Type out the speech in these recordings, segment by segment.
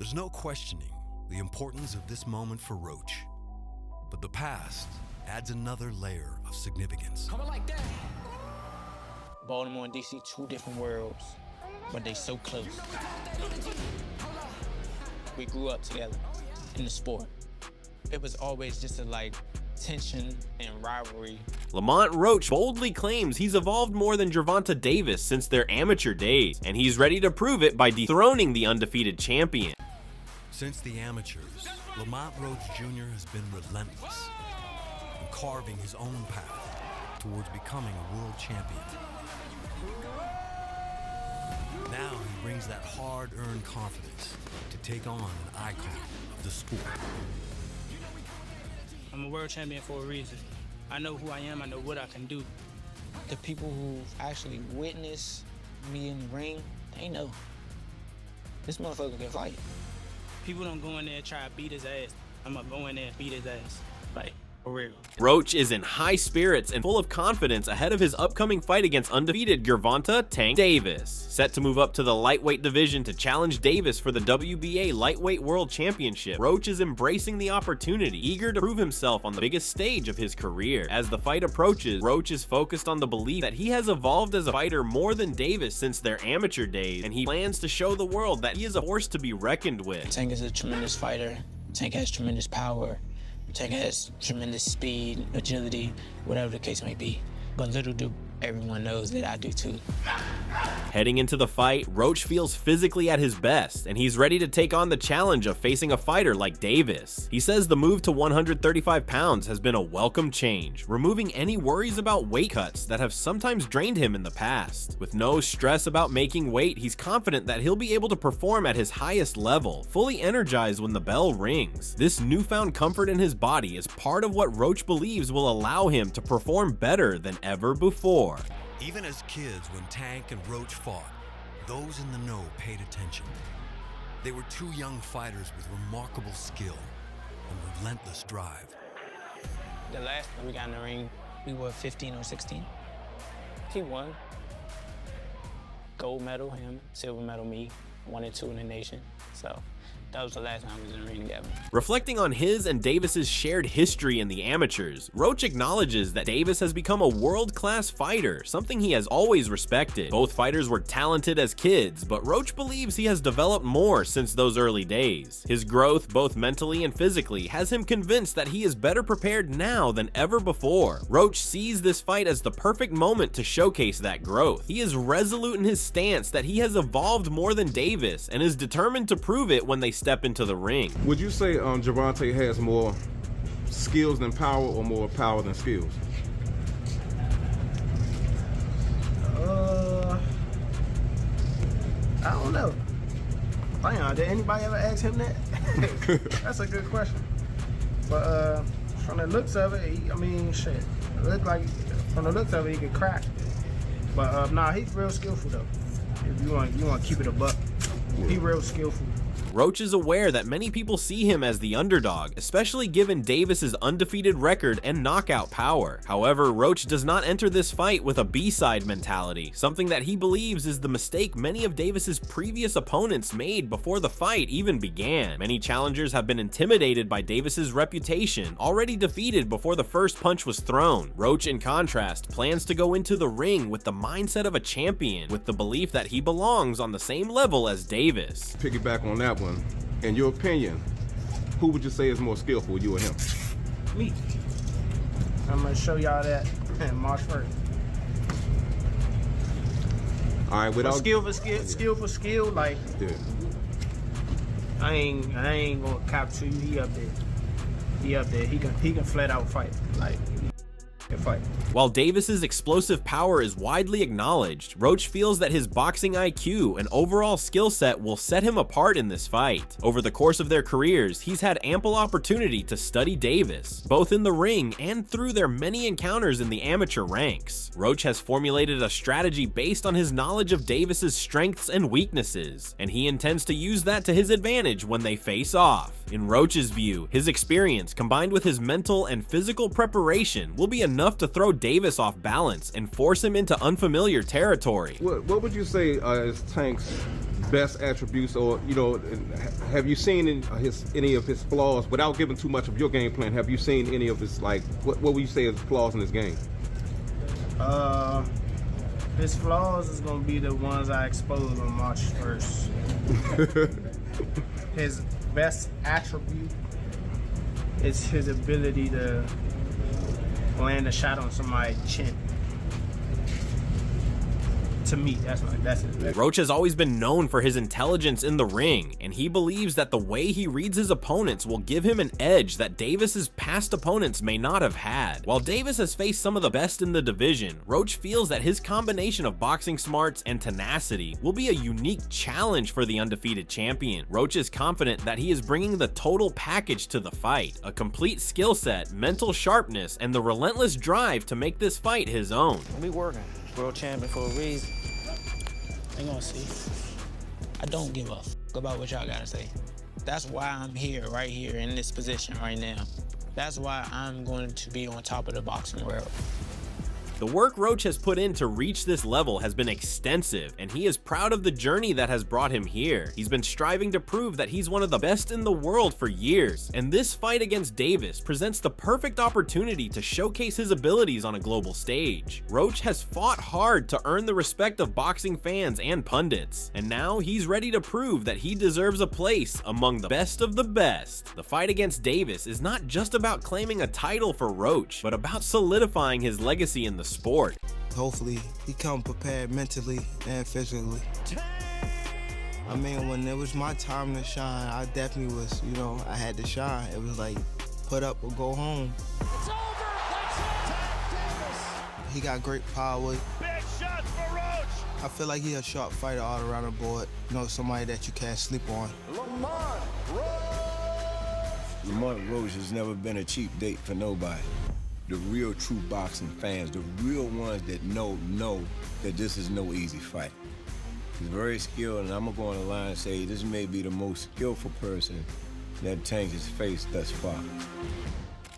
There's no questioning the importance of this moment for Roach. But the past adds another layer of significance. Coming like that. Baltimore and DC, two different worlds, but they so close. We grew up together in the sport. It was always just a tension and rivalry. Lamont Roach boldly claims he's evolved more than Gervonta Davis since their amateur days, and he's ready to prove it by dethroning the undefeated champion. Since the amateurs, Lamont Roach Jr. has been relentless in carving his own path towards becoming a world champion. Now he brings that hard-earned confidence to take on an icon of the sport. I'm a world champion for a reason. I know who I am, I know what I can do. The people who actually witnessed me in the ring, they know this motherfucker can fight. People don't go in there and try to beat his ass. I'm gonna go in there and beat his ass. For real. Roach is in high spirits and full of confidence ahead of his upcoming fight against undefeated Gervonta "Tank" Davis. Set to move up to the lightweight division to challenge Davis for the WBA Lightweight World Championship, Roach is embracing the opportunity, eager to prove himself on the biggest stage of his career. As the fight approaches, Roach is focused on the belief that he has evolved as a fighter more than Davis since their amateur days, and he plans to show the world that he is a force to be reckoned with. Tank is a tremendous fighter. Tank has tremendous power. Tank has tremendous speed, agility, whatever the case may be. But little do everyone knows that I do too. Heading into the fight, Roach feels physically at his best, and he's ready to take on the challenge of facing a fighter like Davis. He says the move to 135 pounds has been a welcome change, removing any worries about weight cuts that have sometimes drained him in the past. With no stress about making weight, he's confident that he'll be able to perform at his highest level, fully energized when the bell rings. This newfound comfort in his body is part of what Roach believes will allow him to perform better than ever before. Even as kids, when Tank and Roach fought, those in the know paid attention. They were two young fighters with remarkable skill and relentless drive. The last time we got in the ring, we were 15 or 16. He won. Gold medal, him. Silver medal, me. 1 and 2 in the nation. So that was the last time we was in the ring together. Reflecting on his and Davis's shared history in the amateurs, Roach acknowledges that Davis has become a world-class fighter, something he has always respected. Both fighters were talented as kids, but Roach believes he has developed more since those early days. His growth, both mentally and physically, has him convinced that he is better prepared now than ever before. Roach sees this fight as the perfect moment to showcase that growth. He is resolute in his stance that he has evolved more than Davis and is determined to prove it when they step into the ring. Would you say Gervonta has more skills than power or more power than skills? I don't know. Damn, did anybody ever ask him that? That's a good question. But from the looks of it, shit. It look like from the looks of it, he could crack. But nah, he's real skillful though. If you want to keep it a buck, he real skillful. Roach is aware that many people see him as the underdog, especially given Davis's undefeated record and knockout power. However, Roach does not enter this fight with a B-side mentality, something that he believes is the mistake many of Davis's previous opponents made before the fight even began. Many challengers have been intimidated by Davis's reputation, already defeated before the first punch was thrown. Roach, in contrast, plans to go into the ring with the mindset of a champion, with the belief that he belongs on the same level as Davis. Piggyback on that one. In your opinion, who would you say is more skillful, you or him? Me. I'm gonna show y'all that in March 1st. All right, without skill for skill, like yeah. I ain't gonna cap to you. He up there. He can flat out fight. Like he can fight. While Davis's explosive power is widely acknowledged, Roach feels that his boxing IQ and overall skill set will set him apart in this fight. Over the course of their careers, he's had ample opportunity to study Davis, both in the ring and through their many encounters in the amateur ranks. Roach has formulated a strategy based on his knowledge of Davis's strengths and weaknesses, and he intends to use that to his advantage when they face off. In Roach's view, his experience combined with his mental and physical preparation will be enough to throw Davis off balance and force him into unfamiliar territory. What would you say is Tank's best attributes, or have you seen any of his flaws without giving too much of your game plan? Have you seen any of his, like, what would you say is flaws in his game? His flaws is gonna be the ones I expose on March 1st. His best attribute is his ability to land a shot on somebody's chin. To me, that's it. Roach has always been known for his intelligence in the ring, and he believes that the way he reads his opponents will give him an edge that Davis's past opponents may not have had. While Davis has faced some of the best in the division, Roach feels that his combination of boxing smarts and tenacity will be a unique challenge for the undefeated champion. Roach is confident that he is bringing the total package to the fight, a complete skill set, mental sharpness, and the relentless drive to make this fight his own. We working. World champion for a reason. They gonna see. I don't give a f about what y'all gotta say. That's why I'm here, right here, in this position right now. That's why I'm going to be on top of the boxing world. The work Roach has put in to reach this level has been extensive, and he is proud of the journey that has brought him here. He's been striving to prove that he's one of the best in the world for years, and this fight against Davis presents the perfect opportunity to showcase his abilities on a global stage. Roach has fought hard to earn the respect of boxing fans and pundits, and now he's ready to prove that he deserves a place among the best of the best. The fight against Davis is not just about claiming a title for Roach, but about solidifying his legacy in the sport. Hopefully he come prepared mentally and physically. I mean, when it was my time to shine, I definitely was, I had to shine. It was like, put up or go home. It's over. That's it. Davis. He got great power. Big shots for Roach. I feel like he's a sharp fighter all around the board. Somebody that you can't sleep on. Lamont Roach. Lamont Roach has never been a cheap date for nobody. The real true boxing fans, the real ones that know that this is no easy fight. He's very skilled, and I'm gonna go on the line and say this may be the most skillful person that Tank has faced thus far.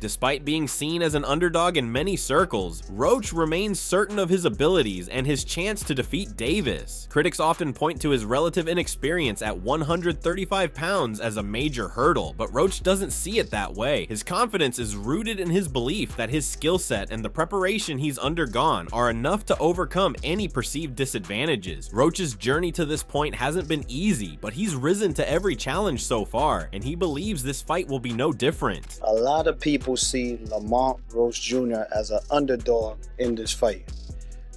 Despite being seen as an underdog in many circles, Roach remains certain of his abilities and his chance to defeat Davis. Critics often point to his relative inexperience at 135 pounds as a major hurdle, but Roach doesn't see it that way. His confidence is rooted in his belief that his skill set and the preparation he's undergone are enough to overcome any perceived disadvantages. Roach's journey to this point hasn't been easy, but he's risen to every challenge so far, and he believes this fight will be no different. A lot of people see Lamont Roach Jr. as an underdog in this fight.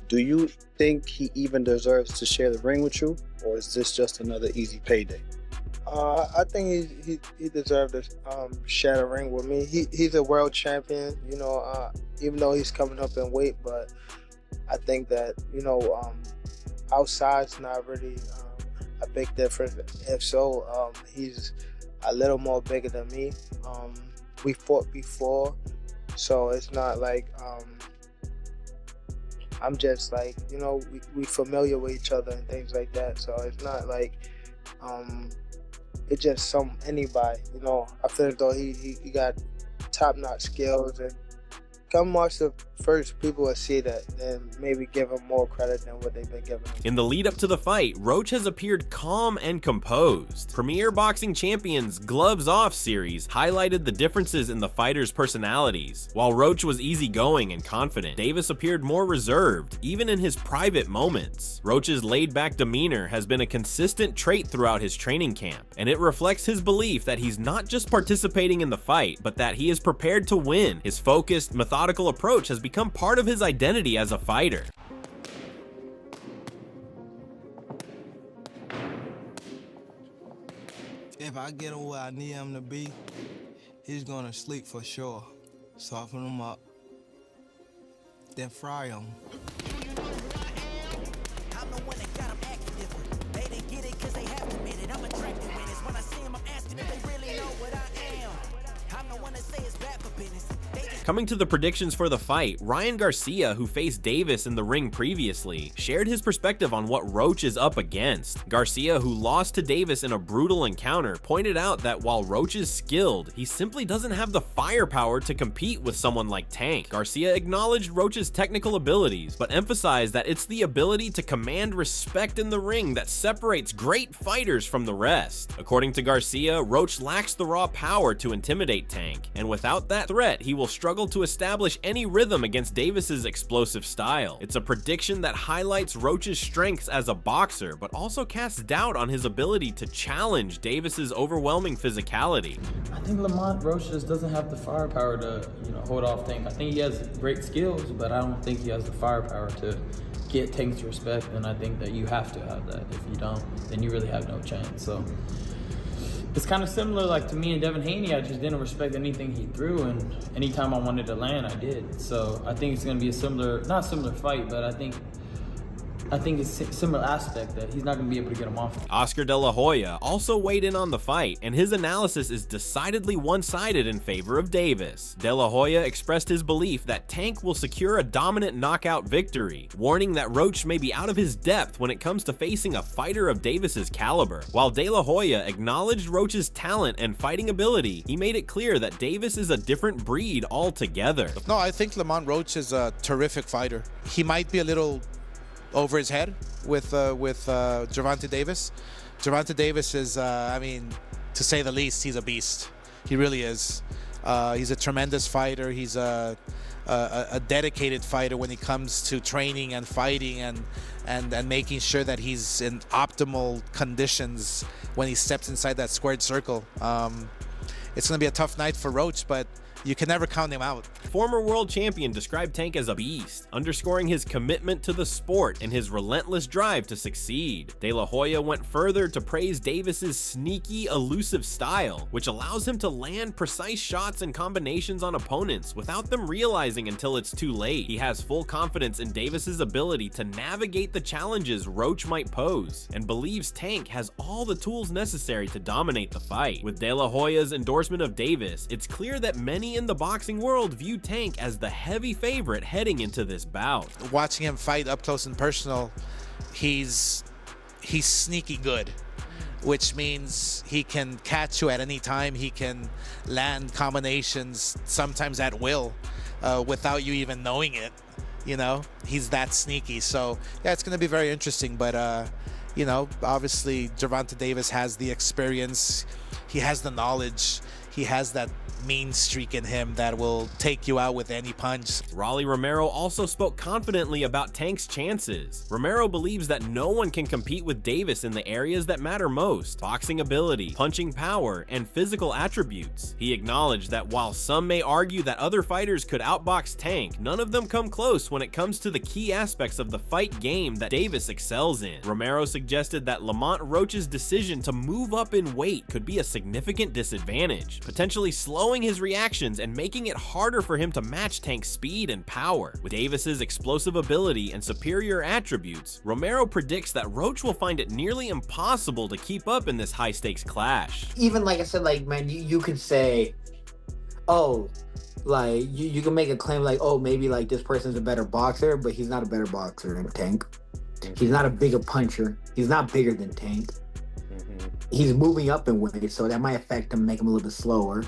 Do you think he even deserves to share the ring with you, or is this just another easy payday? I think he deserved to share the ring with me. He's a world champion, even though he's coming up in weight, but I think that, outside's not really a big difference. If so, he's a little more bigger than me. We fought before, so it's not like I'm just like, we familiar with each other and things like that. So it's not like it's just anybody. I feel as though he got top-notch skills, and come March the 1st, people will see that and maybe give him more credit than what they've been giving him. In the lead up to the fight, Roach has appeared calm and composed. Premier Boxing Champions Gloves Off series highlighted the differences in the fighters' personalities. While Roach was easygoing and confident, Davis appeared more reserved, even in his private moments. Roach's laid-back demeanor has been a consistent trait throughout his training camp, and it reflects his belief that he's not just participating in the fight, but that he is prepared to win. His focused, methodical approach has become part of his identity as a fighter. If I get him where I need him to be, he's gonna sleep for sure. Soften him up, then fry him. I'm the one that got them acting different. They didn't get it cause they have to admit it. I'm attracted when it's when I see them, I'm asking if they really know what I am. I'm the one that say it's bad for business. They just Coming to the predictions for the fight, Ryan Garcia, who faced Davis in the ring previously, shared his perspective on what Roach is up against. Garcia, who lost to Davis in a brutal encounter, pointed out that while Roach is skilled, he simply doesn't have the firepower to compete with someone like Tank. Garcia acknowledged Roach's technical abilities, but emphasized that it's the ability to command respect in the ring that separates great fighters from the rest. According to Garcia, Roach lacks the raw power to intimidate Tank, and without that threat, he will struggle to establish any rhythm against Davis's explosive style. It's a prediction that highlights Roach's strengths as a boxer, but also casts doubt on his ability to challenge Davis's overwhelming physicality. I think Lamont Roach just doesn't have the firepower to, hold off Tank. I think he has great skills, but I don't think he has the firepower to get Tank's respect, and I think that you have to have that. If you don't, then you really have no chance. So it's kind of similar, like to me and Devin Haney. I just didn't respect anything he threw, and anytime I wanted to land, I did. So I think it's going to be a similar, not similar fight, but I think it's a similar aspect that he's not going to be able to get him off. Oscar De La Hoya also weighed in on the fight, and his analysis is decidedly one-sided in favor of Davis. De La Hoya expressed his belief that Tank will secure a dominant knockout victory, warning that Roach may be out of his depth when it comes to facing a fighter of Davis's caliber. While De La Hoya acknowledged Roach's talent and fighting ability, he made it clear that Davis is a different breed altogether. No, I think Lamont Roach is a terrific fighter. He might be a little over his head with Gervonta Davis. Gervonta Davis is, to say the least, he's a beast. He really is. He's a tremendous fighter. He's a dedicated fighter when it comes to training and fighting and making sure that he's in optimal conditions when he steps inside that squared circle. It's going to be a tough night for Roach, but you can never count him out. Former world champion described Tank as a beast, underscoring his commitment to the sport and his relentless drive to succeed. De La Hoya went further to praise Davis's sneaky, elusive style, which allows him to land precise shots and combinations on opponents without them realizing until it's too late. He has full confidence in Davis's ability to navigate the challenges Roach might pose, and believes Tank has all the tools necessary to dominate the fight. With De La Hoya's endorsement of Davis, it's clear that many in the boxing world view Tank as the heavy favorite heading into this bout. Watching him fight up close and personal, he's sneaky good, which means he can catch you at any time. He can land combinations sometimes at will without you even knowing it. He's that sneaky. So yeah, it's going to be very interesting. But obviously Gervonta Davis has the experience, he has the knowledge, he has that mean streak in him that will take you out with any punch. Rolly Romero also spoke confidently about Tank's chances. Romero believes that no one can compete with Davis in the areas that matter most: boxing ability, punching power, and physical attributes. He acknowledged that while some may argue that other fighters could outbox Tank, none of them come close when it comes to the key aspects of the fight game that Davis excels in. Romero suggested that Lamont Roach's decision to move up in weight could be a significant disadvantage, potentially slowing his reactions and making it harder for him to match Tank's speed and power. With Davis's explosive ability and superior attributes, Romero predicts that Roach will find it nearly impossible to keep up in this high-stakes clash. Even like I said, man, you could say, you can make a claim maybe this person's a better boxer, but he's not a better boxer than Tank. He's not a bigger puncher. He's not bigger than Tank. He's moving up in weight, so that might affect him, make him a little bit slower.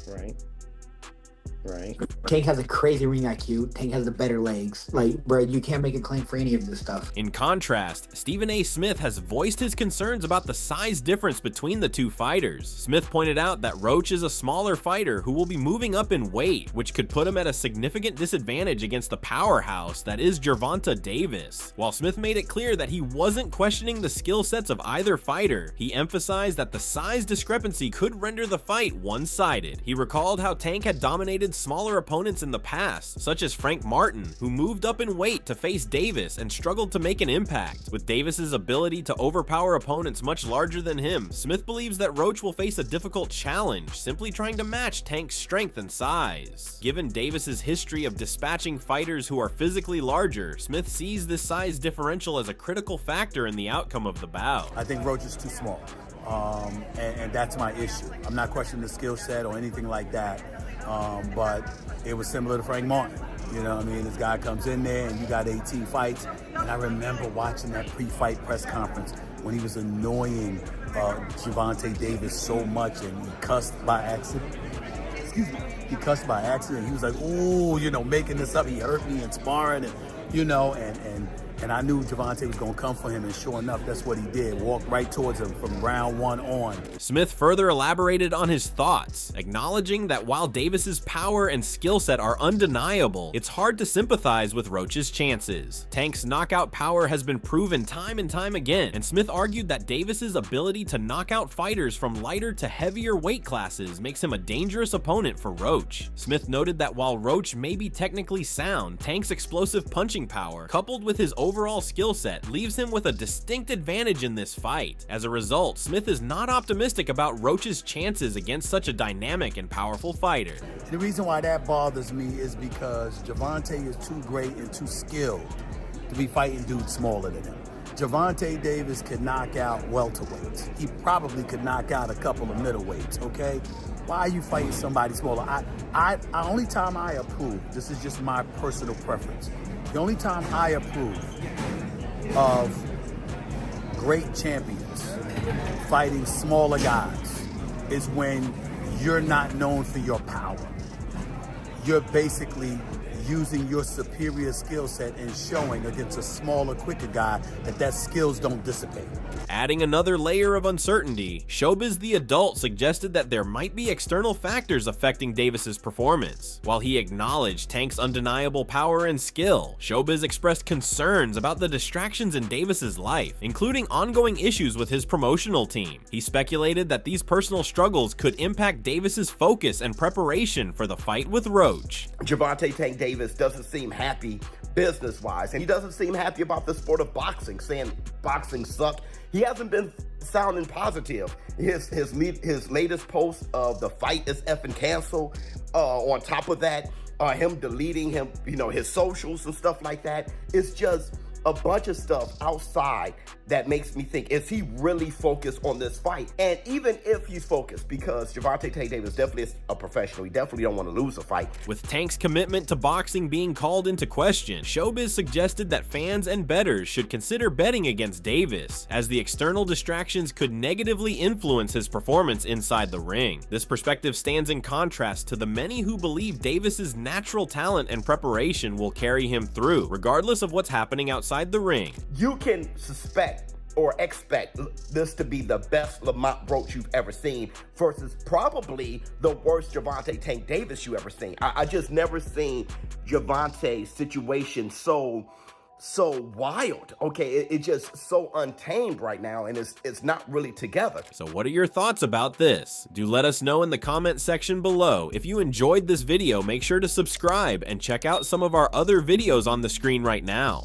Right. Tank has a crazy ring IQ. Tank has the better legs. Bro, you can't make a claim for any of this stuff. In contrast, Stephen A. Smith has voiced his concerns about the size difference between the two fighters. Smith pointed out that Roach is a smaller fighter who will be moving up in weight, which could put him at a significant disadvantage against the powerhouse that is Gervonta Davis. While Smith made it clear that he wasn't questioning the skill sets of either fighter, he emphasized that the size discrepancy could render the fight one-sided. He recalled how Tank had dominated smaller opponents in the past, such as Frank Martin, who moved up in weight to face Davis and struggled to make an impact. With Davis's ability to overpower opponents much larger than him, Smith believes that Roach will face a difficult challenge, simply trying to match Tank's strength and size. Given Davis's history of dispatching fighters who are physically larger, Smith sees this size differential as a critical factor in the outcome of the bout. I think Roach is too small, and that's my issue. I'm not questioning the skill set or anything like that. but it was similar to Frank Martin. You know what I mean? This guy comes in there and you got 18 fights. And I remember watching that pre-fight press conference when he was annoying Gervonta Davis so much and he cussed by accident. Excuse me. He cussed by accident. He was like, ooh, you know, making this up. He hurt me in sparring and, you know, and I knew Gervonta was going to come for him, and sure enough, that's what he did. Walked right towards him from round one on. Smith further elaborated on his thoughts, acknowledging that while Davis's power and skill set are undeniable, it's hard to sympathize with Roach's chances. Tank's knockout power has been proven time and time again, and Smith argued that Davis's ability to knock out fighters from lighter to heavier weight classes makes him a dangerous opponent for Roach. Smith noted that while Roach may be technically sound, Tank's explosive punching power, coupled with his overall skill set, leaves him with a distinct advantage in this fight. As a result, Smith is not optimistic about Roach's chances against such a dynamic and powerful fighter. The reason why that bothers me is because Gervonta is too great and too skilled to be fighting dudes smaller than him. Gervonta Davis could knock out welterweights. He probably could knock out a couple of middleweights, okay? Why are you fighting somebody smaller? Only time I approve, this is just my personal preference, the only time I approve of great champions fighting smaller guys is when you're not known for your power. You're basically using your superior skill set and showing against a smaller, quicker guy that skills don't dissipate. Adding another layer of uncertainty, Showbiz the Adult suggested that there might be external factors affecting Davis's performance. While he acknowledged Tank's undeniable power and skill, Showbiz expressed concerns about the distractions in Davis's life, including ongoing issues with his promotional team. He speculated that these personal struggles could impact Davis's focus and preparation for the fight with Roach. Gervonta Tank Davis doesn't seem happy business-wise, and he doesn't seem happy about the sport of boxing, saying boxing sucks. He hasn't been sounding positive. His latest post of the fight is effing canceled. On top of that, him deleting his socials and stuff like that. It's just a bunch of stuff outside that makes me think, is he really focused on this fight? And even if he's focused, because Gervonta Tank Davis definitely is a professional, he definitely don't want to lose a fight. With Tank's commitment to boxing being called into question, Showbiz suggested that fans and bettors should consider betting against Davis, as the external distractions could negatively influence his performance inside the ring. This perspective stands in contrast to the many who believe Davis's natural talent and preparation will carry him through, regardless of what's happening outside the ring. You can suspect or expect this to be the best Lamont Roach you've ever seen versus probably the worst Gervonta Tank Davis you ever seen. I just never seen Gervonta's situation so wild. Okay, it's just so untamed right now, and it's not really together. So what are your thoughts about this? Do let us know in the comment section below. If you enjoyed this video, make sure to subscribe and check out some of our other videos on the screen right now.